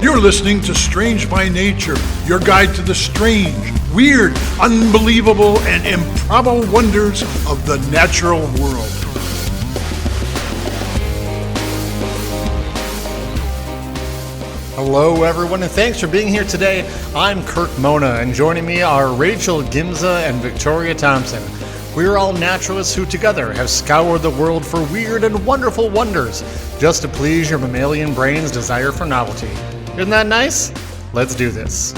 You're listening to Strange by Nature, your guide to the strange, weird, unbelievable, and improbable wonders of the natural world. Hello, everyone, and thanks for being here today. I'm Kirk Mona, and joining me are Rachel Gimza and Victoria Thompson. We're all naturalists who together have scoured the world for weird and wonderful wonders, just to please your mammalian brain's desire for novelty. Isn't that nice? Let's do this.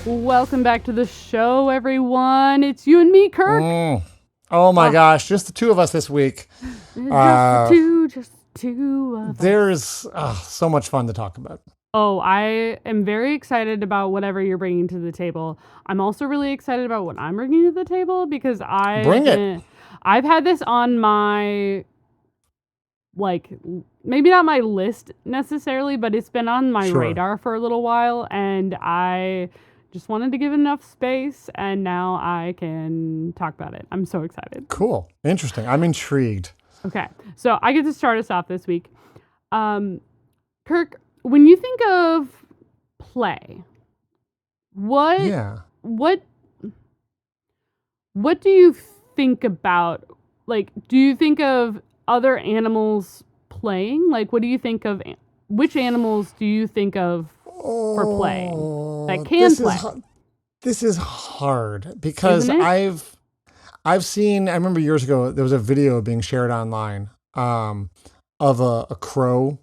Welcome back to the show, everyone. It's you and me, Kirk. Oh my gosh, just the two of us this week. Just the two of us. There's so much fun to talk about. Oh, I am very excited about whatever you're bringing to the table. I'm also really excited about what I'm bringing to the table because I've had this on my, maybe not my list necessarily, but it's been on my radar for a little while, and I just wanted to give enough space, and now I can talk about it. I'm so excited. Cool. Interesting. I'm intrigued. Okay, so I get to start us off this week. Kirk, when you think of play, what do you think about? Like, do you think of other animals playing? Like, what do you think of? Which animals do you think of for playing that can play? This is hard because I've seen. I remember years ago there was a video being shared online of a crow.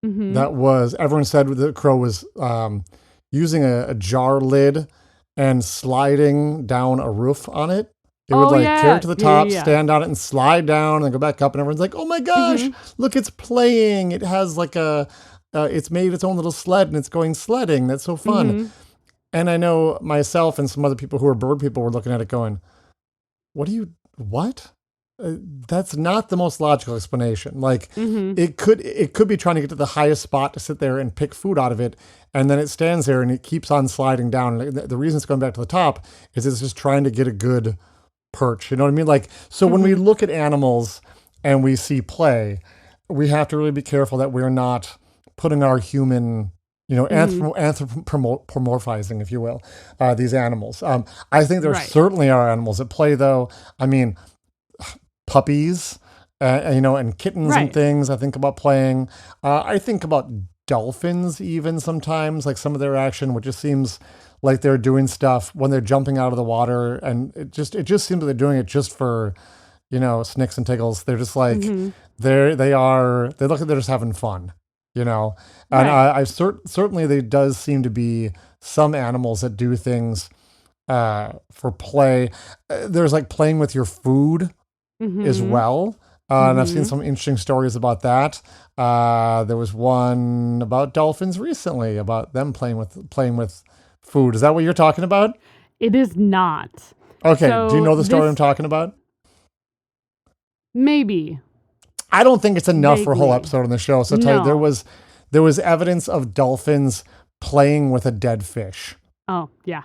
Mm-hmm. That was, everyone said the crow was using a jar lid and sliding down a roof on it. It would carry it to the top, stand on it, and slide down, and then go back up. And everyone's like, "Oh my gosh, look, it's playing! It has it's made its own little sled, and it's going sledding. That's so fun." Mm-hmm. And I know myself and some other people who are bird people were looking at it, going, "What? That's not the most logical explanation. Like, it could be trying to get to the highest spot to sit there and pick food out of it, and then it stands there and it keeps on sliding down. And the reason it's going back to the top is it's just trying to get a good perch. You know what I mean? Like, so when we look at animals and we see play, we have to really be careful that we're not putting our human, anthropomorphizing, if you will, these animals. I think there certainly are animals that play, though. I mean, puppies, and kittens and things. I think about playing. I think about dolphins even sometimes, like some of their action, which just seems like they're doing stuff when they're jumping out of the water, and it just seems like they're doing it just for, snicks and tickles. They're just like they look like they're just having fun, And I certainly there does seem to be some animals that do things for play. There's like playing with your food. As well. And I've seen some interesting stories about that. There was one about dolphins recently, about them playing with food. Is that what you're talking about? It is not. Okay. So do you know the story I'm talking about? Maybe. I don't think it's enough for a whole episode on the show. So tell you, there was evidence of dolphins playing with a dead fish. Oh, yeah.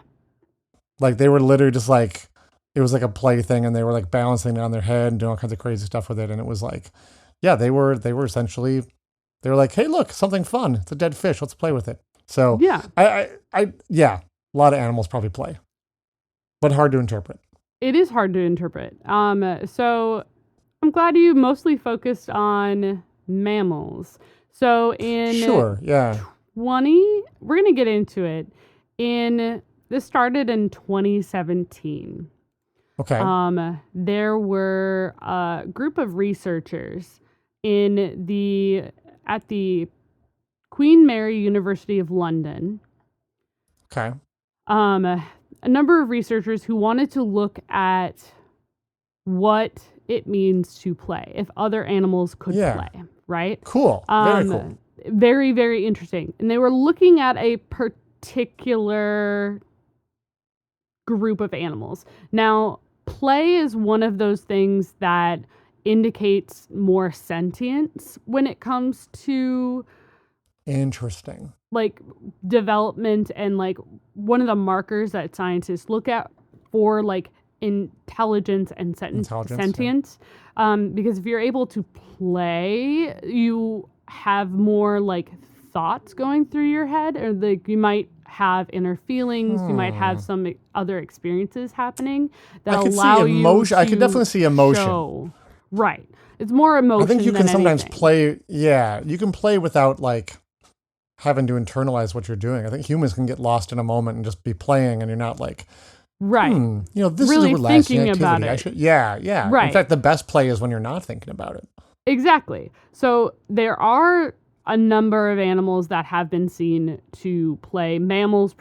Like they were literally just like, it was like a play thing, and they were like balancing it on their head and doing all kinds of crazy stuff with it. And it was like, they were essentially, they were like, hey, look, something fun. It's a dead fish. Let's play with it. So a lot of animals probably play, but hard to interpret. It is hard to interpret. So I'm glad you mostly focused on mammals. So in 20, we're going to get into it. This started in 2017. Okay. There were a group of researchers at the Queen Mary University of London. Okay. A number of researchers who wanted to look at what it means to play, if other animals could play, right? Cool. Very cool. Very, very interesting. And they were looking at a particular group of animals. Now, play is one of those things that indicates more sentience when it comes to interesting, like development, and like one of the markers that scientists look at for like intelligence and sentience. Because if you're able to play, you have more like thoughts going through your head, or like you might have inner feelings, you might have some other experiences happening that allow you to I could definitely see emotion. show. Right. It's more emotion. I think you can sometimes anything. play. Yeah, you can play without like having to internalize what you're doing. I think humans can get lost in a moment and just be playing, and you're not like, right. This really is a relaxing thinking activity. about it. Yeah. Right. In fact, the best play is when you're not thinking about it. Exactly. So there are a number of animals that have been seen to play. Mammals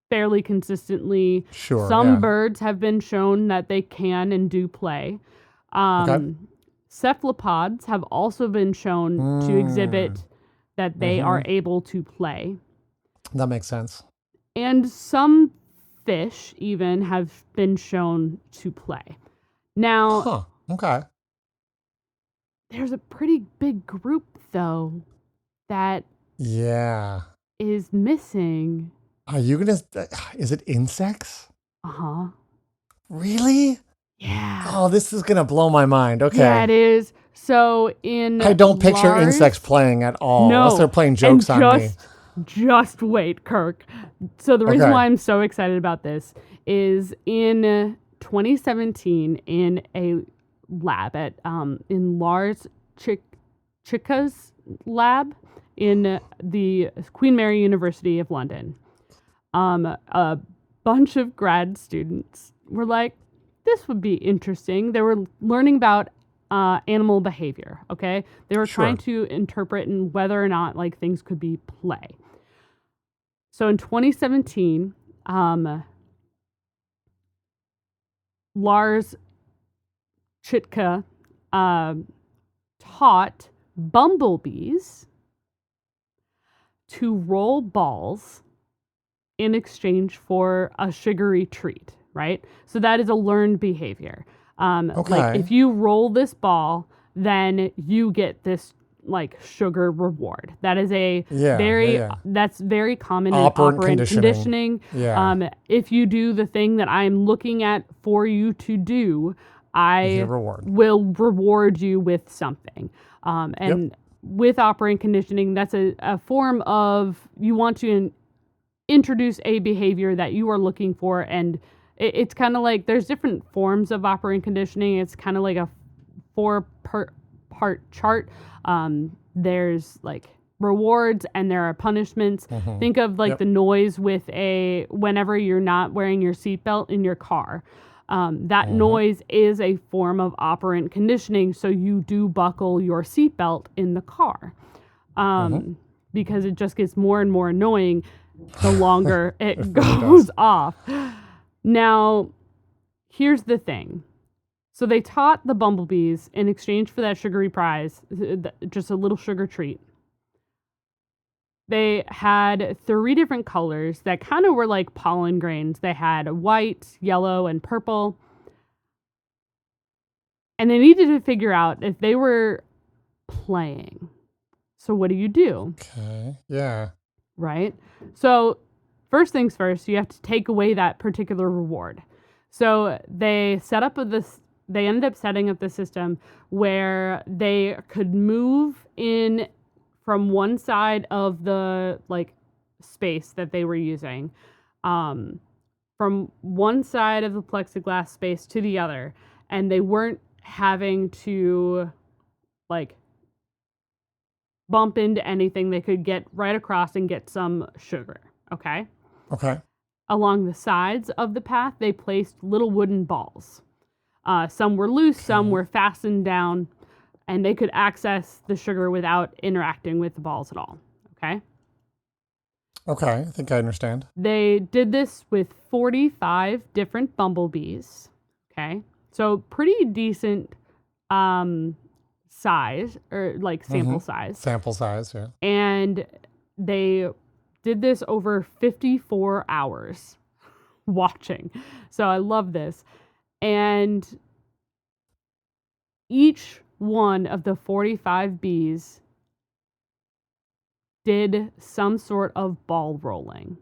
fairly consistently. Sure. Some birds have been shown that they can and do play. Cephalopods have also been shown to exhibit that they are able to play. That makes sense. And some fish even have been shown to play. Now, okay. There's a pretty big group, though, that is missing. Are you going to... Is it insects? Uh-huh. Really? Yeah. Oh, this is going to blow my mind. Okay. Yeah, it is. So I don't picture insects playing at all. No. Unless they're playing jokes on me. Just wait, Kirk. So the reason why I'm so excited about this is in 2017 in a lab at in Lars Chicka's lab in the Queen Mary University of London. A bunch of grad students were like, this would be interesting. They were learning about animal behavior, okay? They were trying to interpret and whether or not like things could be play. So in 2017, Lars Chitka taught bumblebees to roll balls in exchange for a sugary treat, right? So that is a learned behavior. Like if you roll this ball, then you get this like sugar reward. That is that's very common in operant conditioning. Yeah. If you do the thing that I'm looking at for you to do, I will reward you with something. With operant conditioning, that's a form of you want to introduce a behavior that you are looking for, and it's kind of like there's different forms of operant conditioning. It's kind of like a 4-part chart. There's like rewards and there are punishments. Think of like the noise with whenever you're not wearing your seatbelt in your car. That noise is a form of operant conditioning, so you do buckle your seatbelt in the car. Because it just gets more and more annoying the longer it goes off. Now, here's the thing. So they taught the bumblebees in exchange for that sugary prize, just a little sugar treat. They had 3 different colors that kind of were like pollen grains. They had white, yellow, and purple. And they needed to figure out if they were playing. So what do you do? Okay, yeah. Right? So first things first, you have to take away that particular reward. So they ended up setting up the system where they could move in from one side of the like space that they were using, from one side of the plexiglass space to the other, and they weren't having to like bump into anything. They could get right across and get some sugar. Okay. Along the sides of the path, they placed little wooden balls. Some were loose, some were fastened down, and they could access the sugar without interacting with the balls at all. Okay? Okay, I think I understand. They did this with 45 different bumblebees. Okay? So pretty decent size, or like sample size. Sample size, yeah. And they did this over 54 hours watching. So I love this. And each one of the 45 bees did some sort of ball rolling.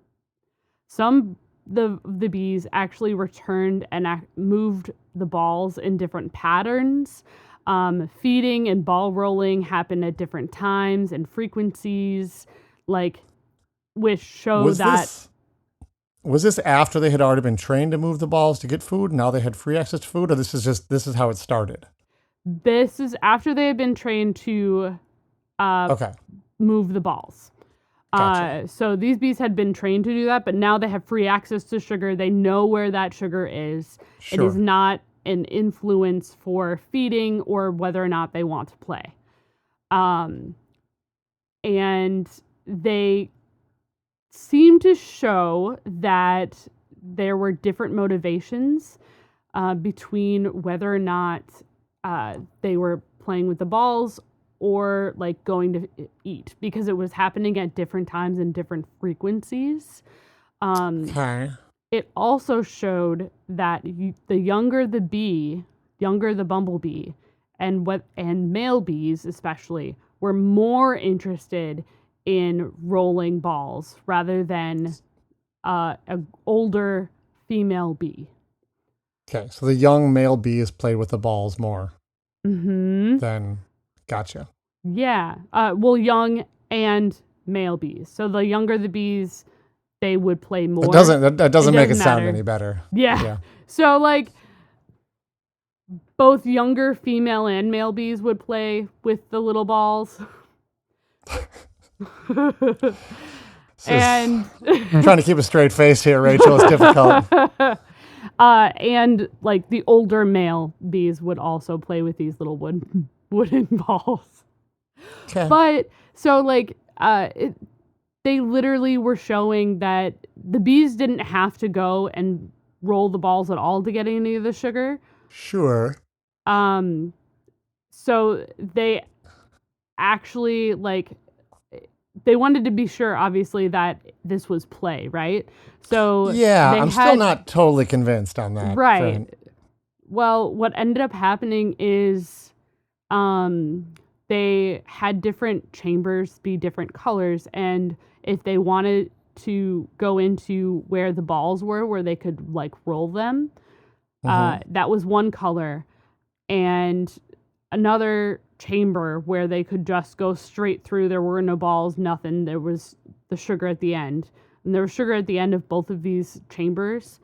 Some the bees actually returned and moved the balls in different patterns. Feeding and ball rolling happened at different times and frequencies, like, which show Was this after they had already been trained to move the balls to get food? Now they had free access to food, or this is how it started? This is after they had been trained to move the balls. Gotcha. So these bees had been trained to do that, but now they have free access to sugar. They know where that sugar is. Sure. It is not an influence for feeding or whether or not they want to play. And they seem to show that there were different motivations between whether or not they were playing with the balls or like going to eat, because it was happening at different times and different frequencies. It also showed that the younger the bumblebee, and male bees especially, were more interested in rolling balls rather than an older female bee. Okay, so the young male bees played with the balls more. Mm-hmm. Then, gotcha. Yeah. Well, young and male bees. So the younger the bees, they would play more. That doesn't make it sound any better. Yeah. So like both younger female and male bees would play with the little balls. And I'm trying to keep a straight face here, Rachel. It's difficult. And like the older male bees would also play with these little wooden balls. Okay. But so like they literally were showing that the bees didn't have to go and roll the balls at all to get any of the sugar. Sure. So they actually they wanted to be sure, obviously, that this was play, right? So yeah, I'm still not totally convinced on that. Right. Friend. Well, what ended up happening is they had different chambers be different colors, and if they wanted to go into where the balls were, where they could like roll them, that was one color, and another chamber where they could just go straight through. There were no balls, nothing. There was the sugar at the end, and there was sugar at the end of both of these chambers.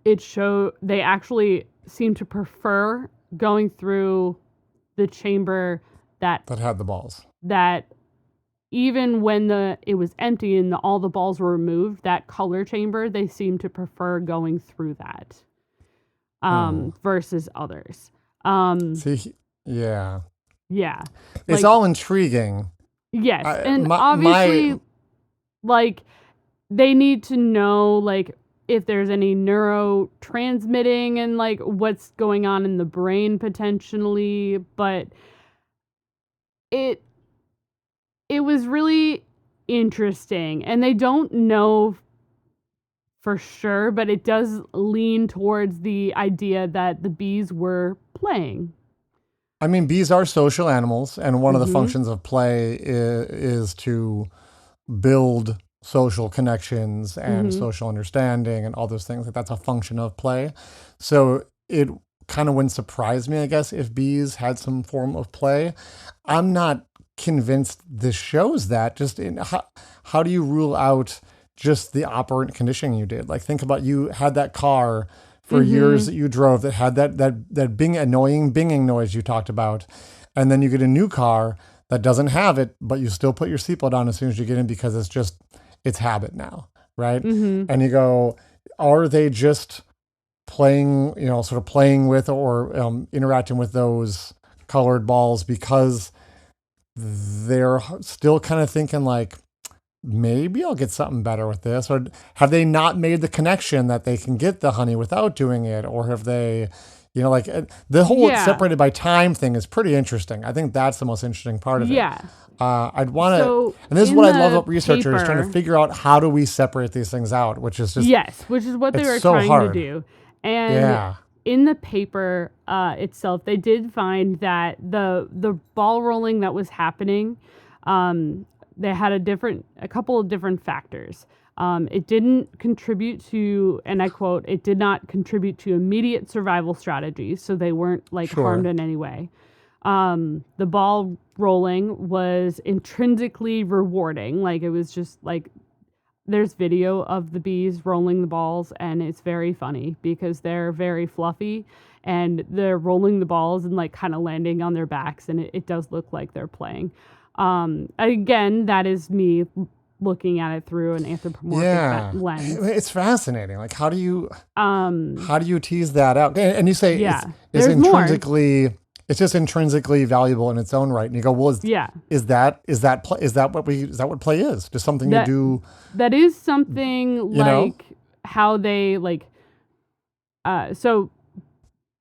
It showed they actually seemed to prefer going through the chamber that had the balls. That even when it was empty and all the balls were removed, that color chamber, they seemed to prefer going through that versus others. Yeah. Like, It's all intriguing. Yes, and obviously, like, they need to know, like, if there's any neurotransmitting and, like, what's going on in the brain potentially, but it was really interesting, and they don't know for sure, but it does lean towards the idea that the bees were playing. I mean, bees are social animals, and one of the functions of play is to build social connections and social understanding and all those things. Like, that's a function of play. So it kind of wouldn't surprise me, I guess, if bees had some form of play. I'm not convinced this shows that. Just in how do you rule out just the operant conditioning you did? Like, think about, you had that car for years that you drove that had that annoying binging noise you talked about, and then you get a new car that doesn't have it, but you still put your seatbelt on as soon as you get in because it's habit now, right? And you go, are they just playing, sort of playing with or interacting with those colored balls because they're still kind of thinking like, maybe I'll get something better with this? Or have they not made the connection that they can get the honey without doing it? Or have they, like the whole separated by time thing is pretty interesting. I think that's the most interesting part of it. I'd want to, and this is what I love about researchers trying to figure out, how do we separate these things out, which is just, which is what they were so trying hard to do. And in the paper itself, they did find that the ball rolling that was happening, they had a couple of different factors. It didn't contribute to, and I quote, it did not contribute to immediate survival strategies, so they weren't harmed in any way. The ball rolling was intrinsically rewarding. It was just there's video of the bees rolling the balls, and it's very funny because they're very fluffy and they're rolling the balls and kind of landing on their backs, and it does look like they're playing. Again, that is me looking at it through an anthropomorphic lens. It's fascinating. How do you tease that out? And you say it's intrinsically more. It's just intrinsically valuable in its own right. And you go, well, is that what play is? Just something you do? That is something how they so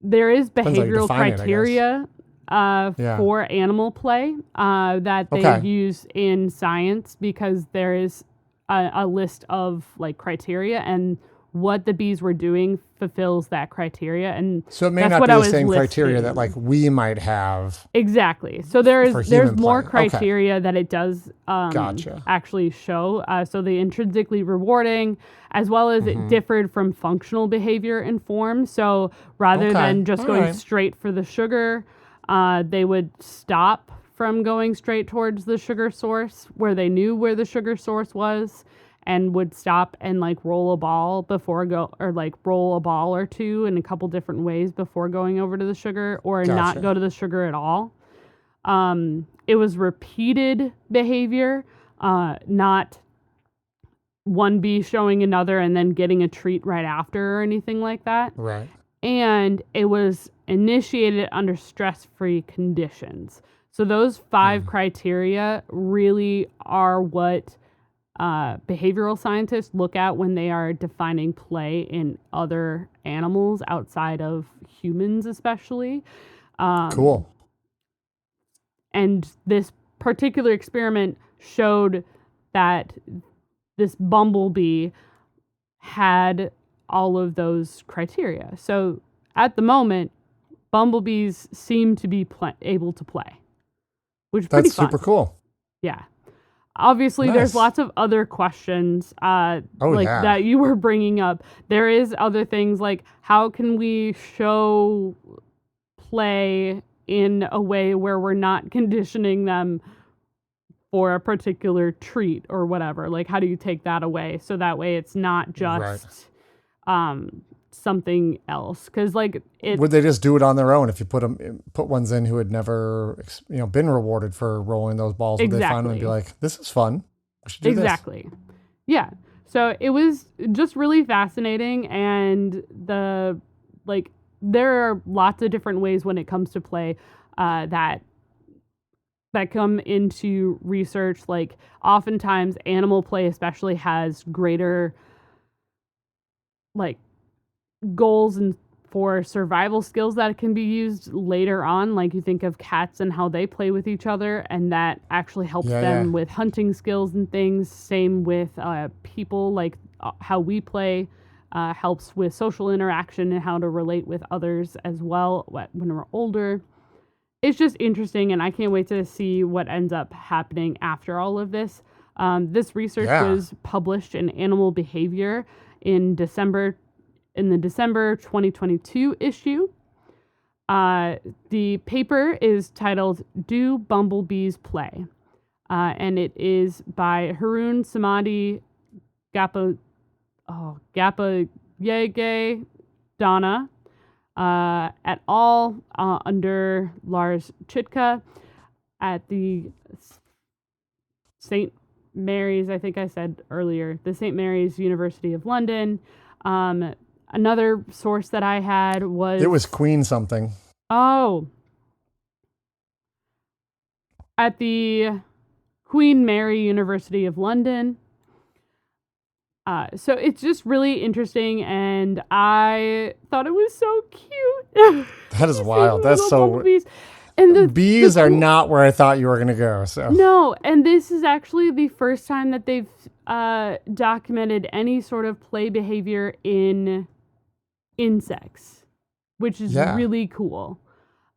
there is behavioral criteria for animal play that they use in science, because there is a list of criteria, and what the bees were doing fulfills that criteria. And so it may not be the same criteria that we might have. Exactly. So there's more criteria that it does actually show. So the intrinsically rewarding, as well as it differed from functional behavior and form. So rather than just going straight for the sugar, they would stop from going straight towards the sugar source where they knew where the sugar source was, and would stop and roll a ball roll a ball or two in a couple different ways before going over to the sugar, or not go to the sugar at all. It was repeated behavior, not one bee showing another and then getting a treat right after or anything like that. Right. And it was initiated under stress-free conditions. So those 5 criteria really are what behavioral scientists look at when they are defining play in other animals outside of humans, especially. Cool. And this particular experiment showed that this bumblebee had all of those criteria. So at the moment, bumblebees seem to be able to play, which is pretty fun. That's super cool. Yeah. Obviously, there's lots of other questions that you were bringing up. There is other things how can we show play in a way where we're not conditioning them for a particular treat or whatever? How do you take that away so that way it's not just something else? Because would they just do it on their own if you put ones in who had never been rewarded for rolling those balls? Would they finally be like, this is fun, we should do this? Yeah. So it was just really fascinating, and there are lots of different ways when it comes to play that come into research. Oftentimes animal play especially has greater goals and for survival skills that can be used later on. You think of cats and how they play with each other, and that actually helps them with hunting skills and things. Same with people, how we play helps with social interaction and how to relate with others as well when we're older. It's just interesting, and I can't wait to see what ends up happening after all of this. This research was published in Animal Behavior in the December 2022 issue. The paper is titled "Do Bumblebees Play?" And it is by Haroon Samadi Gapayege Donna et al. Under Lars Chitka at the St. Mary's, I think I said earlier, the St. Mary's University of London. Another source that I had was... It was Queen something. Oh. At the Queen Mary University of London. So it's just really interesting, and I thought it was so cute. That is wild. That's so... Bumblebees. And the bees are not where I thought you were going to go. So no, and this is actually the first time that they've documented any sort of play behavior in insects, which is really cool.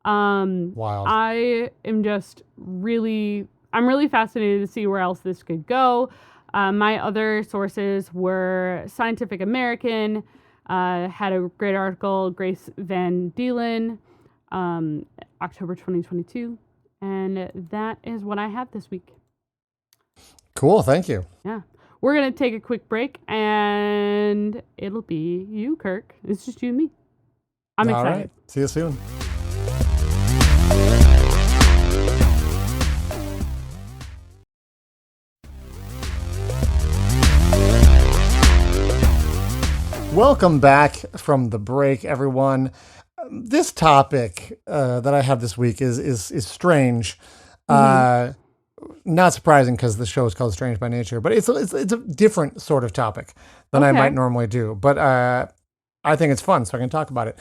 Wild. I am just I'm really fascinated to see where else this could go. My other sources were Scientific American, had a great article, Grace Van Deelen, October 2022. And that is what I have this week. Cool. Thank you. Yeah. We're going to take a quick break, and it'll be you, Kirk. It's just you and me. I'm excited. All right. See you soon. Welcome back from the break, everyone. This topic that I have this week is strange. Not surprising because the show is called Strange by Nature, but it's a different sort of topic than I might normally do. But I think it's fun, so I can talk about it.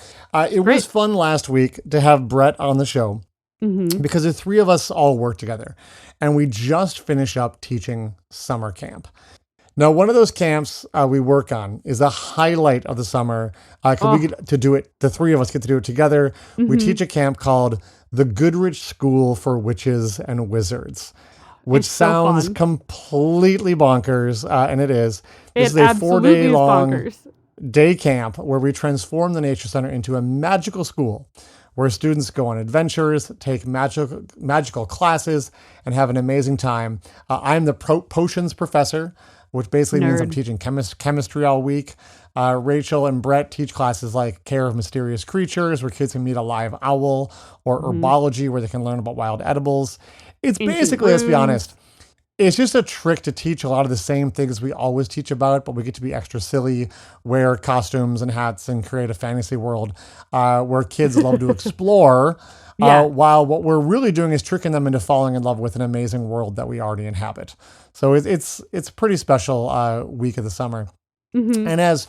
It was fun last week to have Brett on the show because the three of us all work together, and we just finished up teaching summer camp. Now, one of those camps we work on is a highlight of the summer because we get to do it. The three of us get to do it together. We teach a camp called the Goodrich School for Witches and Wizards, which sounds completely bonkers, and it is. This is a 4-day-long day camp where we transform the Nature Center into a magical school where students go on adventures, take magical classes, and have an amazing time. I'm the potions professor, which basically means I'm teaching chemistry all week. Rachel and Brett teach classes like Care of Mysterious Creatures, where kids can meet a live owl, or herbology, where they can learn about wild edibles. It's basically, let's be honest, it's just a trick to teach a lot of the same things we always teach about, but we get to be extra silly, wear costumes and hats, and create a fantasy world where kids love to explore, while what we're really doing is tricking them into falling in love with an amazing world that we already inhabit. So it's a pretty special week of the summer. And as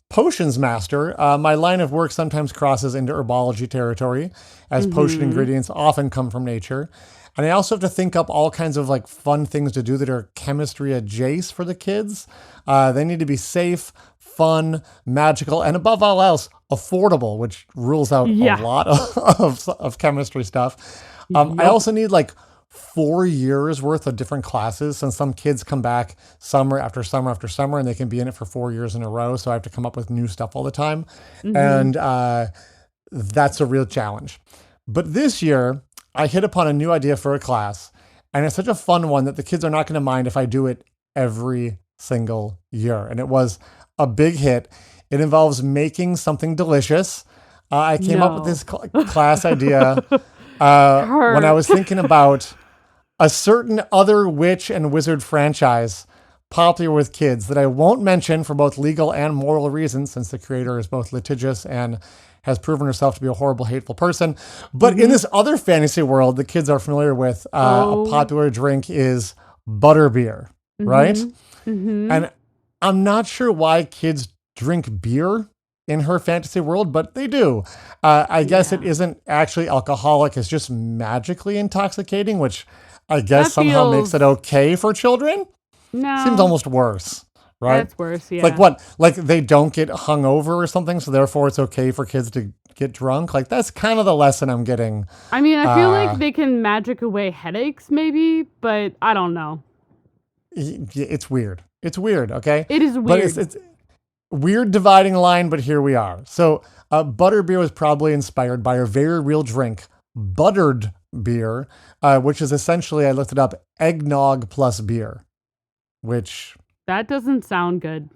potions master, my line of work sometimes crosses into herbology territory, as potion ingredients often come from nature. And I also have to think up all kinds of like fun things to do that are chemistry adjacent for the kids. They need to be safe, fun, magical, and above all else, affordable, which rules out a lot of chemistry stuff. I also need like 4 years worth of different classes, since some kids come back summer after summer after summer, and they can be in it for 4 years in a row. So I have to come up with new stuff all the time. And that's a real challenge. But this year, I hit upon a new idea for a class, and it's such a fun one that the kids are not going to mind if I do it every single year. And it was a big hit. It involves making something delicious. I came up with this class idea when I was thinking about a certain other witch and wizard franchise popular with kids that I won't mention for both legal and moral reasons, since the creator is both litigious and has proven herself to be a horrible, hateful person. But in this other fantasy world the kids are familiar with, a popular drink is butterbeer, right? And I'm not sure why kids drink beer in her fantasy world, but they do. I guess it isn't actually alcoholic. It's just magically intoxicating, which I guess somehow makes it okay for children. No. Seems almost worse. Right? That's worse, yeah. Like what? Like they don't get hungover or something, so therefore it's okay for kids to get drunk? Like that's kind of the lesson I'm getting. I mean, I feel like they can magic away headaches maybe, but I don't know. It's weird. It's weird, okay? It is weird. But it's weird dividing line, but here we are. So butterbeer was probably inspired by a very real drink, buttered beer, which is essentially, I looked it up, eggnog plus beer, which... That doesn't sound good.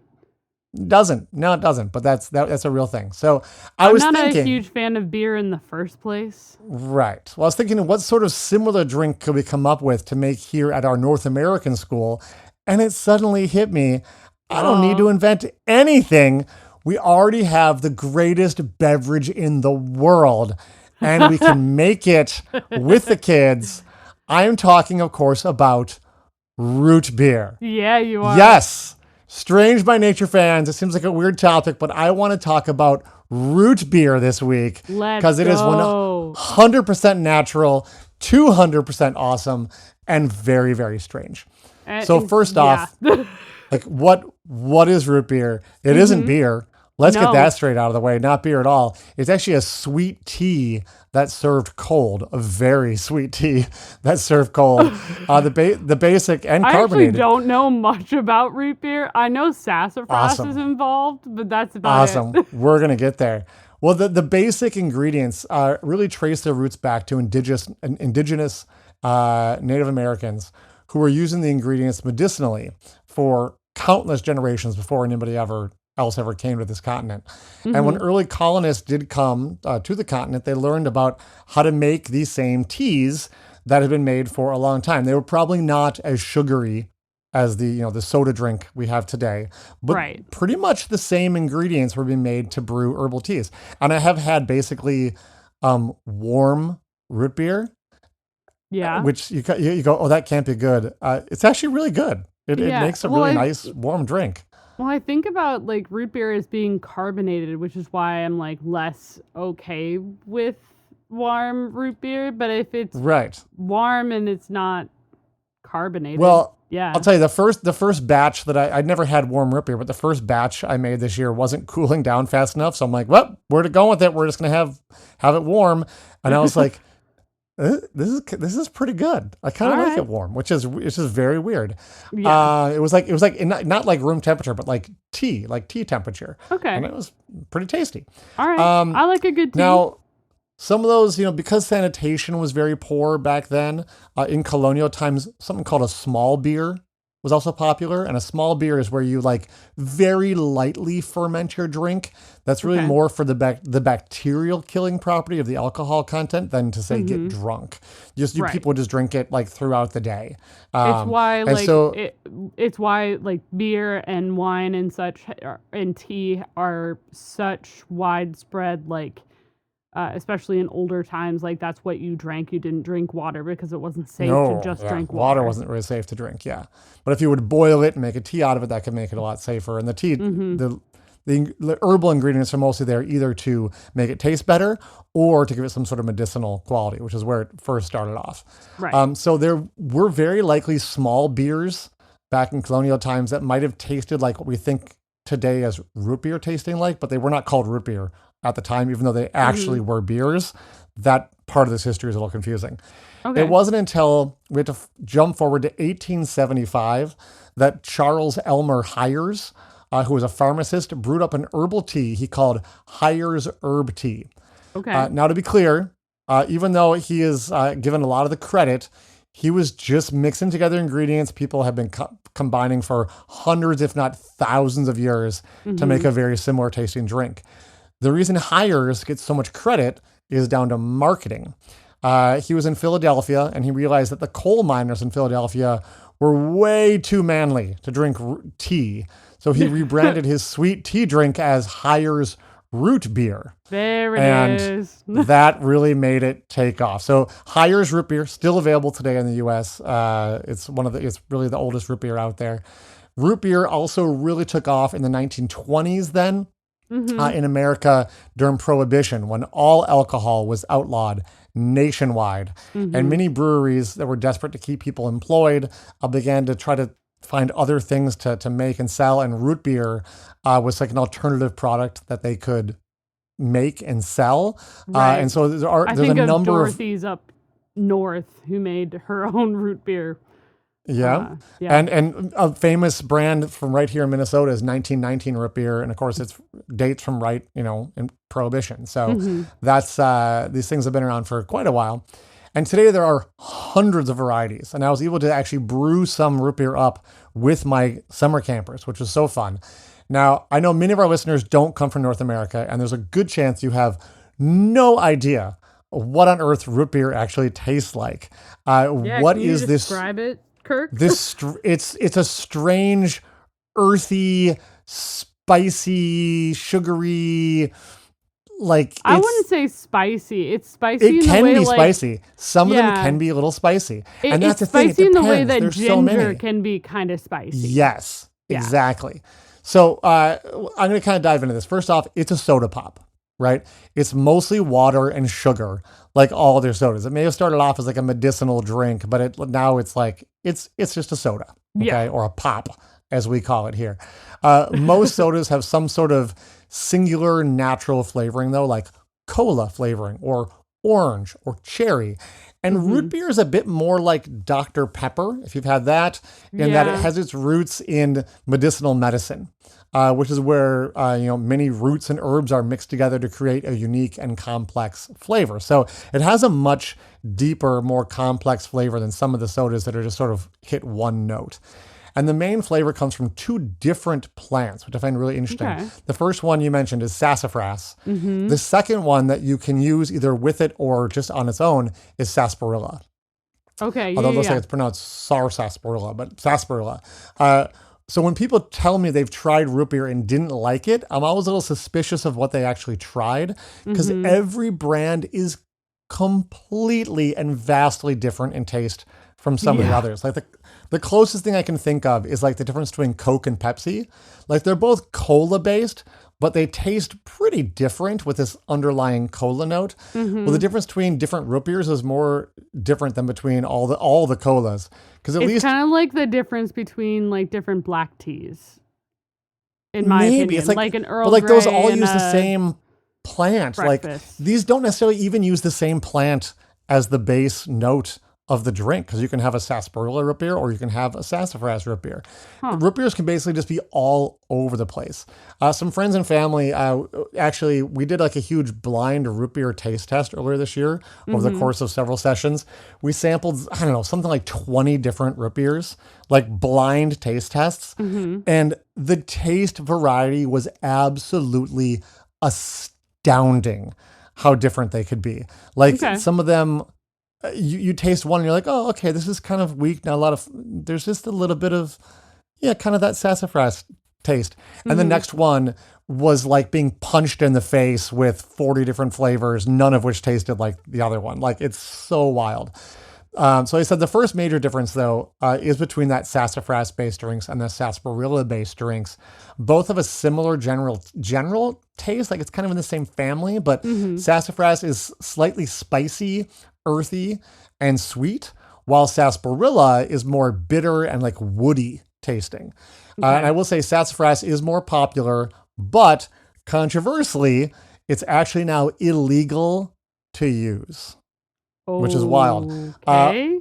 Doesn't. No, it doesn't. But that's a real thing. So I'm not thinking, a huge fan of beer in the first place. Right. Well, I was thinking, what sort of similar drink could we come up with to make here at our North American school? And it suddenly hit me. I don't need to invent anything. We already have the greatest beverage in the world, and we can make it with the kids. I am talking, of course, about root beer. Yeah, you are. Yes. Strange by Nature fans. It seems like a weird topic, but I want to talk about root beer this week because it is 100% natural, 200% awesome, and very, very strange. So first off, like what is root beer? It isn't beer. Let's get No. that straight out of the way. Not beer at all. It's actually a sweet tea that's served cold. A very sweet tea that's served cold. The basic and I carbonated. actually don't know much about root beer. I know sassafras is involved, but that's about it. We're going to get there. Well, the basic ingredients really trace their roots back to indigenous Native Americans who were using the ingredients medicinally for countless generations before anybody else ever came to this continent. And when early colonists did come to the continent, they learned about how to make these same teas that had been made for a long time. They were probably not as sugary as the soda drink we have today, but pretty much the same ingredients were being made to brew herbal teas. And I have had basically warm root beer. Yeah. Which you go, oh, that can't be good. It's actually really good. It makes a really nice warm drink. Well, I think about like root beer as being carbonated, which is why I'm like less okay with warm root beer. But if it's warm and it's not carbonated, yeah. I'll tell you, the first batch that I'd never had warm root beer, but the first batch I made this year wasn't cooling down fast enough. So I'm like, well, where to go with it? We're just gonna have it warm. And I was like, this is pretty good. I kind of like it warm, which is very weird. Yeah. It was like not like room temperature, but like tea temperature. Okay. And it was pretty tasty. All right. I like a good tea. Now, some of those, because sanitation was very poor back then, in colonial times, something called a small beer was also popular. And a small beer is where you like very lightly ferment your drink. That's really more for the bacterial killing property of the alcohol content than to say get drunk. People just drink it like throughout the day. It's why like beer and wine and such and tea are such widespread, like especially in older times, like that's what you drank. You didn't drink water because it wasn't safe to just drink water. Water wasn't really safe to drink, But if you would boil it and make a tea out of it, that could make it a lot safer. And the tea, the herbal ingredients are mostly there either to make it taste better or to give it some sort of medicinal quality, which is where it first started off. Right. So there were very likely small beers back in colonial times that might have tasted like what we think today as root beer tasting like, but they were not called root beer at the time, even though they actually were beers. That part of this history is a little confusing. Okay. It wasn't until we had to jump forward to 1875 that Charles Elmer Hyers, who was a pharmacist, brewed up an herbal tea he called Hyers Herb Tea. Okay. Now, to be clear, even though he is given a lot of the credit, he was just mixing together ingredients people have been combining for hundreds, if not thousands of years to make a very similar tasting drink. The reason Hyers gets so much credit is down to marketing. He was in Philadelphia, and he realized that the coal miners in Philadelphia were way too manly to drink tea. So he rebranded his sweet tea drink as Hyers Root Beer. There it is. That really made it take off. So Hyers Root Beer, still available today in the U.S. It's really the oldest root beer out there. Root beer also really took off in the 1920s then. In America during Prohibition, when all alcohol was outlawed nationwide. And many breweries that were desperate to keep people employed began to try to find other things to make and sell. And root beer was like an alternative product that they could make and sell. Right. And so there's a number of Dorothy's up north who made her own root beer. Yeah. And a famous brand from right here in Minnesota is 1919 root beer. And of course it's dates from in Prohibition. So that's, these things have been around for quite a while. And today there are hundreds of varieties. And I was able to actually brew some root beer up with my summer campers, which was so fun. Now, I know many of our listeners don't come from North America, and there's a good chance you have no idea what on earth root beer actually tastes like. What can you is this? Describe it, Kirk? It's a strange, earthy, spicy, sugary. I wouldn't say spicy. It's spicy. It can be spicy. Some of them can be a little spicy, and that's the thing. It's spicy in the way that There's ginger can be kind of spicy. Yes, exactly. So I'm going to kind of dive into this. First off, it's a soda pop, right? It's mostly water and sugar, like all their sodas. It may have started off as like a medicinal drink, but now it's like it's just a soda, okay, or a pop, as we call it here. Most sodas have some sort of singular natural flavoring though, like cola flavoring or orange or cherry. And root beer is a bit more like Dr. Pepper, if you've had that, in that it has its roots in medicinal medicine, which is where many roots and herbs are mixed together to create a unique and complex flavor. So it has a much deeper, more complex flavor than some of the sodas that are just sort of hit one note. And the main flavor comes from two different plants, which I find really interesting. Okay. The first one you mentioned is sassafras. The second one that you can use either with it or just on its own is sarsaparilla. Okay. Although they'll say it's pronounced sarsaparilla, but sarsaparilla. So when people tell me they've tried root beer and didn't like it, I'm always a little suspicious of what they actually tried, because every brand is completely and vastly different in taste from some of the others. Like the closest thing I can think of is like the difference between Coke and Pepsi. Like they're both cola based, but they taste pretty different with this underlying cola note. Well, the difference between different root beers is more different than between all the colas. Because it's kind of like the difference between like different black teas. In my opinion, it's like an Earl but like Grey those all use the same plant. Breakfast. Like these don't necessarily even use the same plant as the base note of the drink, because you can have a sarsaparilla root beer or you can have a sassafras root beer. Root beers can basically just be all over the place. Some friends and family, actually, we did like a huge blind root beer taste test earlier this year over the course of several sessions. We sampled, I don't know, something like 20 different root beers, like blind taste tests. And the taste variety was absolutely astounding how different they could be. Like some of them, you taste one and you're like, oh, okay, this is kind of weak. Now there's just a little bit of, kind of that sassafras taste. And the next one was like being punched in the face with 40 different flavors, none of which tasted like the other one. Like it's so wild. So I said the first major difference though, is between that sassafras based drinks and the sarsaparilla based drinks. Both have a similar general taste. Like it's kind of in the same family, but sassafras is slightly spicy, earthy, and sweet, while sarsaparilla is more bitter and like woody tasting. And I will say sassafras is more popular, but controversially, it's actually now illegal to use, which is wild.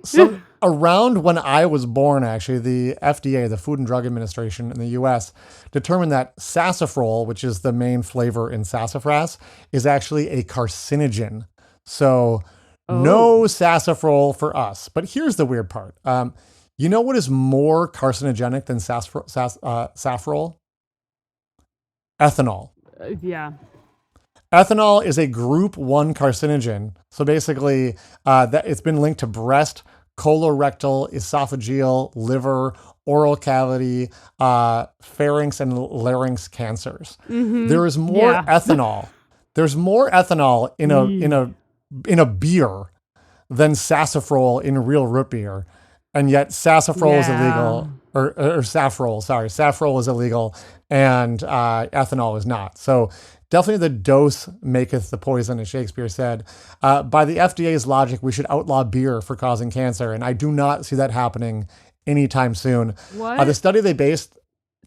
So around when I was born, actually, the FDA, the Food and Drug Administration in the US, determined that sassafrole, which is the main flavor in sassafras, is actually a carcinogen. So no sassafrole for us. But here's the weird part. You know what is more carcinogenic than saffrole? Ethanol. Ethanol is a group 1 carcinogen. So basically, that it's been linked to breast, colorectal, esophageal, liver, oral cavity, pharynx, and larynx cancers. There is more ethanol. There's more ethanol in a beer than sassafrole in real root beer. And yet sassafrole is illegal, or saffrole is illegal, and ethanol is not. So definitely the dose maketh the poison, as Shakespeare said. By the FDA's logic, we should outlaw beer for causing cancer, and I do not see that happening anytime soon. What? The study they based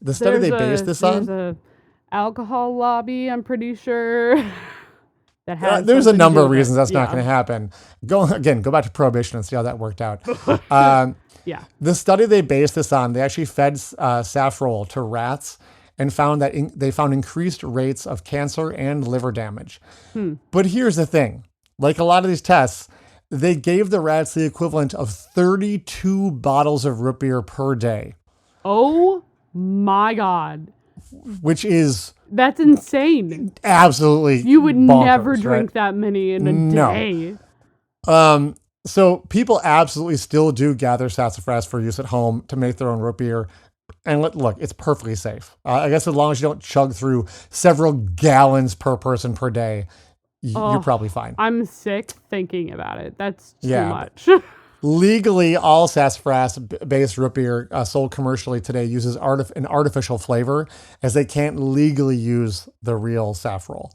this on. There's a alcohol lobby, I'm pretty sure. There's a number of reasons that's not going to happen. Go back to Prohibition and see how that worked out. The study they based this on, they actually fed saffrole to rats and found that they found increased rates of cancer and liver damage. But here's the thing. Like a lot of these tests, they gave the rats the equivalent of 32 bottles of root beer per day. Oh my God. Which is... That's insane. Absolutely. You would never drink that many in a day. So people absolutely still do gather sassafras for use at home to make their own root beer. And look, it's perfectly safe. I guess as long as you don't chug through several gallons per person per day, you're probably fine. I'm sick thinking about it. That's too much. Legally, all sassafras-based root beer sold commercially today uses an artificial flavor, as they can't legally use the real saffrole.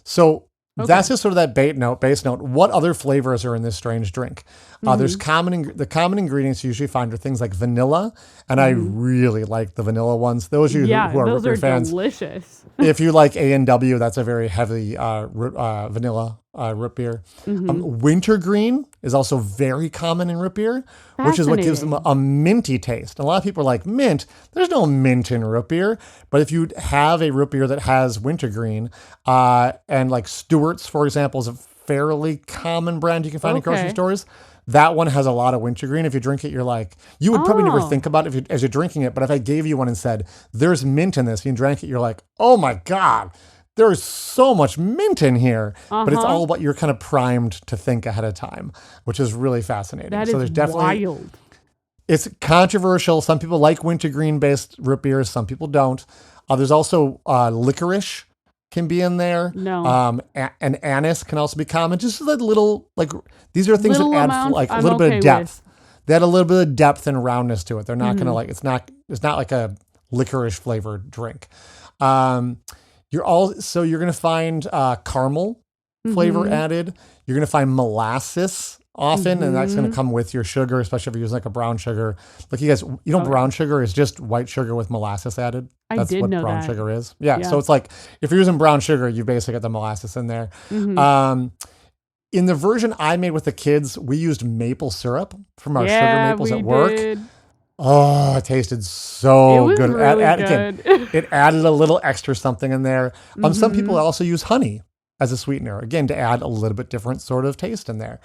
So That's just sort of that base note. What other flavors are in this strange drink? There's the common ingredients you usually find are things like vanilla, and I really like the vanilla ones. Those of you who are root beer fans, delicious. if you like A&W, that's a very heavy vanilla root beer. Wintergreen is also very common in root beer, which is what gives them a minty taste. And a lot of people are like, mint? There's no mint in root beer. But if you have a root beer that has wintergreen, and like Stewart's, for example, is a fairly common brand you can find in grocery stores. That one has a lot of wintergreen. If you drink it, you're like, you would probably never think about it as you're drinking it. But if I gave you one and said, there's mint in this, and you drank it, you're like, oh my God, there is so much mint in here. But it's all about, you're kind of primed to think ahead of time, which is really fascinating. That is wild. It's controversial. Some people like wintergreen based root beers. Some people don't. There's also licorice can be in there. No. And anise can also be common. Just a little, like, these are things Little that add amounts, like a I'm little bit okay of depth. with. They add a little bit of depth and roundness to it. They're not gonna like, it's not like a licorice flavored drink. You're gonna find caramel flavor added. You're gonna find molasses often, and that's gonna come with your sugar, especially if you're using like a brown sugar. Like you guys, brown sugar is just white sugar with molasses added. That's what brown sugar is. Yeah. So it's like, if you're using brown sugar, you basically get the molasses in there. In the version I made with the kids, we used maple syrup from our sugar maples at work. Did. Oh, it tasted so good. Really good. It added a little extra something in there. Some people also use honey as a sweetener, again, to add a little bit different sort of taste in there.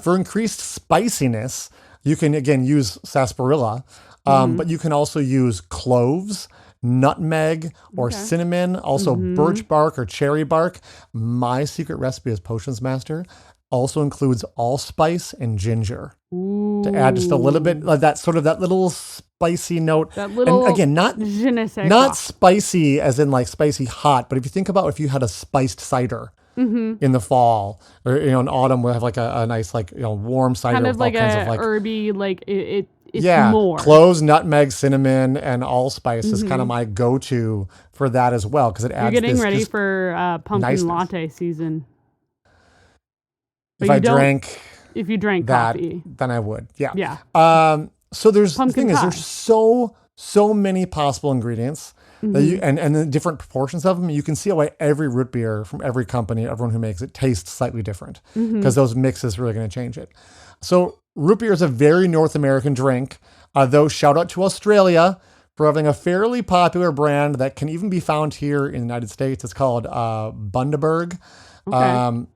For increased spiciness, you can, again, use sarsaparilla, but you can also use cloves, nutmeg, or cinnamon, also birch bark or cherry bark. My secret recipe as Potions Master also includes allspice and ginger to add just a little bit of that little spicy note. That little, and again, not spicy as in like spicy hot, but if you think about if you had a spiced cider in the fall, or in autumn, we'll have like a nice warm cider kind of with like all kinds of herby, like it's more. Cloves, nutmeg, cinnamon, and allspice is kind of my go-to for that as well, because it adds. You're getting ready for pumpkin latte season. If you drank that, coffee, then I would. Yeah. Yeah. So there's Pumpkin pie. there's so many possible ingredients that you, and the different proportions of them. You can see why every root beer from every company, everyone who makes it, tastes slightly different, because those mixes really going to change it. So root beer is a very North American drink, though shout out to Australia for having a fairly popular brand that can even be found here in the United States. It's called Bundaberg. Okay.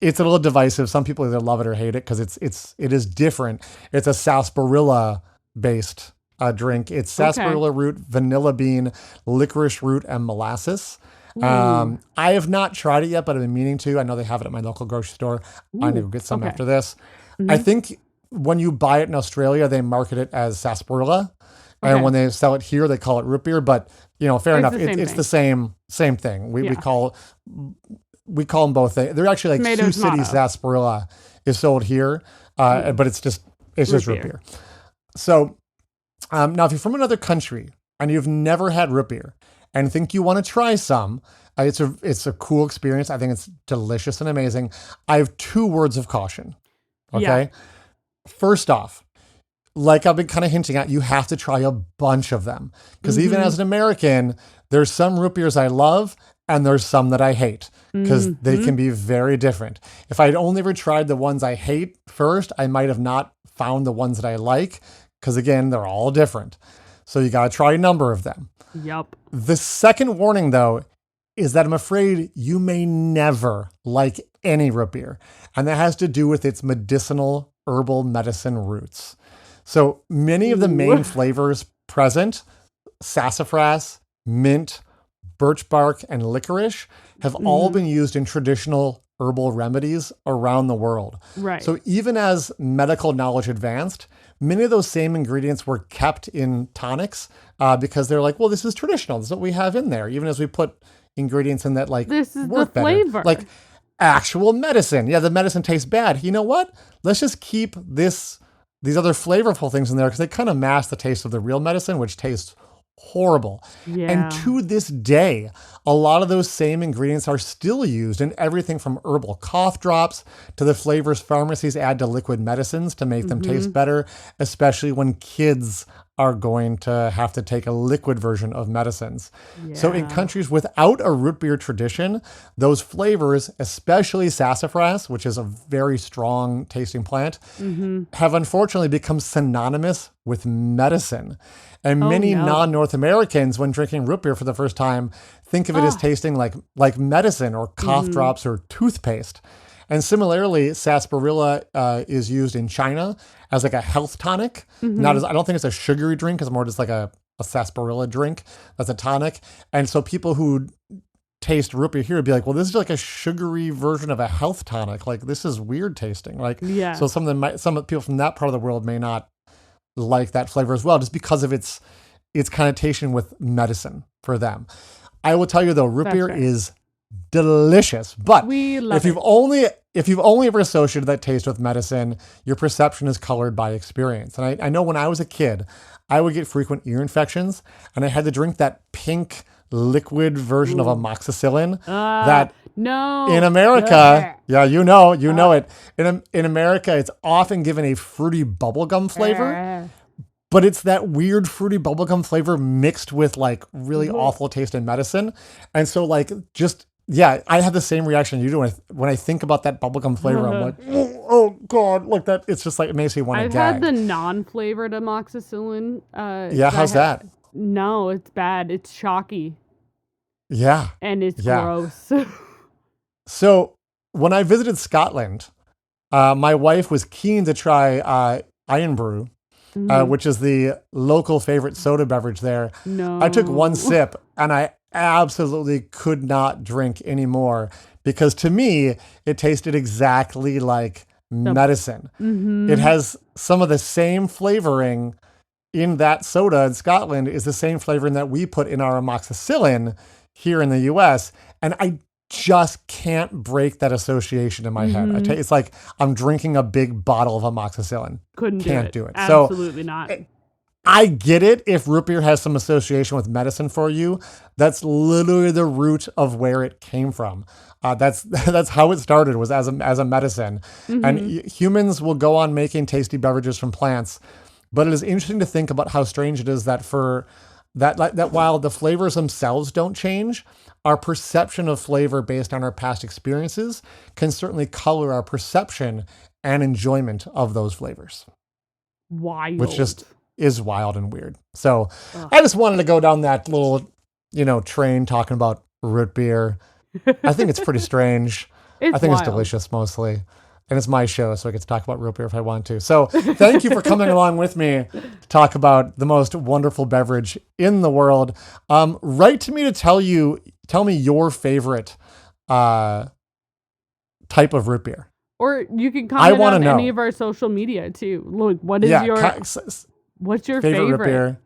It's a little divisive. Some people either love it or hate it because it is different. It's a sarsaparilla based drink. It's sarsaparilla root, vanilla bean, licorice root, and molasses. I have not tried it yet, but I've been meaning to. I know they have it at my local grocery store. I need to get some after this. I think when you buy it in Australia, they market it as sarsaparilla. And when they sell it here, they call it root beer. But, fair enough. It's the same thing. We call them both things. They're actually like Sioux City sarsaparilla is sold here, but it's just root beer. So now, if you're from another country and you've never had root beer and think you want to try some, it's a cool experience. I think it's delicious and amazing. I have 2 words of caution. Okay. Yeah. First off, like I've been kind of hinting at, you have to try a bunch of them, because even as an American, there's some root beers I love and there's some that I hate, because they can be very different. If I'd only ever tried the ones I hate first, I might have not found the ones that I like, because again, they're all different. So you got to try a number of them. Yep. The second warning, though, is that I'm afraid you may never like any root beer. And that has to do with its medicinal herbal medicine roots. So many of the main flavors present, sassafras, mint, birch bark, and licorice, have all been used in traditional herbal remedies around the world. Right. So even as medical knowledge advanced, many of those same ingredients were kept in tonics because they're like, well, this is traditional. This is what we have in there. Even as we put ingredients in that this is work the better. flavor. Like actual medicine. Yeah, the medicine tastes bad. You know what? Let's just keep these other flavorful things in there, because they kind of mask the taste of the real medicine, which tastes horrible. Yeah. And to this day, a lot of those same ingredients are still used in everything from herbal cough drops to the flavors pharmacies add to liquid medicines to make them taste better, especially when kids are going to have to take a liquid version of medicines. So in countries without a root beer tradition, those flavors, especially sassafras, which is a very strong tasting plant, have unfortunately become synonymous with medicine. And many non-North Americans, when drinking root beer for the first time, think of it as tasting like medicine or cough drops or toothpaste. And similarly, sarsaparilla is used in China as like a health tonic. Not as I don't think it's a sugary drink; it's more just like a sarsaparilla drink that's a tonic. And so people who taste root beer here would be like, "Well, this is like a sugary version of a health tonic. Like this is weird tasting." Like, so some people from that part of the world may not like that flavor as well, just because of its connotation with medicine for them. I will tell you though, root beer is delicious, but if you've only ever associated that taste with medicine, your perception is colored by experience. And I know when I was a kid, I would get frequent ear infections, and I had to drink that pink liquid version of amoxicillin. That in America, you know it. In America, it's often given a fruity bubblegum flavor. But it's that weird fruity bubblegum flavor mixed with like really awful taste in medicine. And so like I have the same reaction you do when I think about that bubblegum flavor. I'm like, oh God, like that. It's just like, it makes me want to gag. I've had the non-flavored amoxicillin. How's that? No, it's bad. It's chalky. Yeah. And it's gross. So when I visited Scotland, my wife was keen to try Iron Brew. Which is the local favorite soda beverage there. I took one sip and I absolutely could not drink anymore because to me, it tasted exactly like medicine. It has some of the same flavoring in that soda in Scotland is the same flavoring that we put in our amoxicillin here in the US. And I just can't break that association in my head. It's like I'm drinking a big bottle of amoxicillin. Can't do it. Absolutely not. I get it if root beer has some association with medicine for you. That's literally the root of where it came from. That's how it started, was as a medicine. And humans will go on making tasty beverages from plants. But it is interesting to think about how strange it is that that while the flavors themselves don't change, our perception of flavor based on our past experiences can certainly color our perception and enjoyment of those flavors. Wild. Which just is wild and weird. So I just wanted to go down that little, train talking about root beer. I think it's pretty strange. I think it's delicious mostly. And it's my show, so I get to talk about root beer if I want to. So thank you for coming along with me to talk about the most wonderful beverage in the world. Write to me to tell me your favorite type of root beer. Or you can comment on any of our social media too. Look, what is what's your favorite root beer?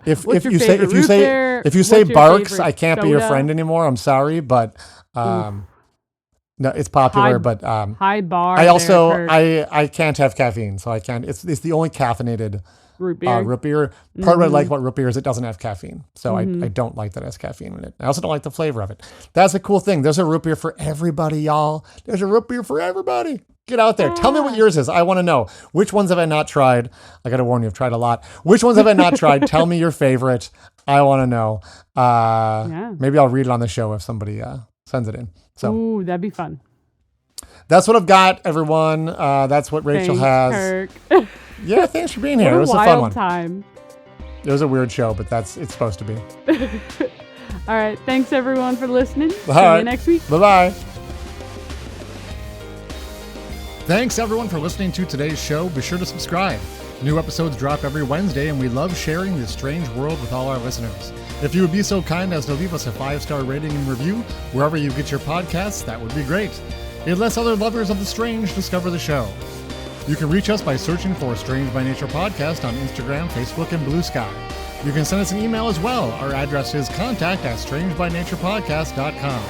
If you say Barks, I can't be your friend anymore. I'm sorry, but no, it's popular, but high bar. I also I can't have caffeine, so I can't. It's the only caffeinated root beer. Part of what I like about root beer is it doesn't have caffeine, so I don't like that it has caffeine in it. I also don't like the flavor of it. That's a cool thing. There's a root beer for everybody, y'all. There's a root beer for everybody. Get out there. Tell me what yours is. I want to know. Which ones have I not tried? I got to warn you, I've tried a lot. Which ones have I not tried? Tell me your favorite. I want to know. Maybe I'll read it on the show if somebody sends it in. So, ooh, that'd be fun. That's what I've got, everyone. That's what Rachel has. Kirk. Yeah, thanks for being here. It was a fun one. Time. It was a weird show, but it's supposed to be. All right. Thanks, everyone, for listening. See you next week. Bye-bye. Thanks, everyone, for listening to today's show. Be sure to subscribe. New episodes drop every Wednesday, and we love sharing this strange world with all our listeners. If you would be so kind as to leave us a 5-star rating and review wherever you get your podcasts, that would be great. It lets other lovers of the strange discover the show. You can reach us by searching for Strange by Nature Podcast on Instagram, Facebook, and Blue Sky. You can send us an email as well. Our address is contact@strangebynaturepodcast.com.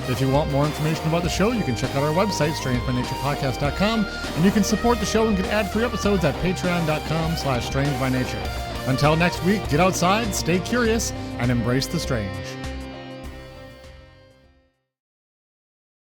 If you want more information about the show, you can check out our website, strangebynaturepodcast.com, and you can support the show and get ad-free episodes at patreon.com/strangebynature. Until next week, get outside, stay curious, and embrace the strange.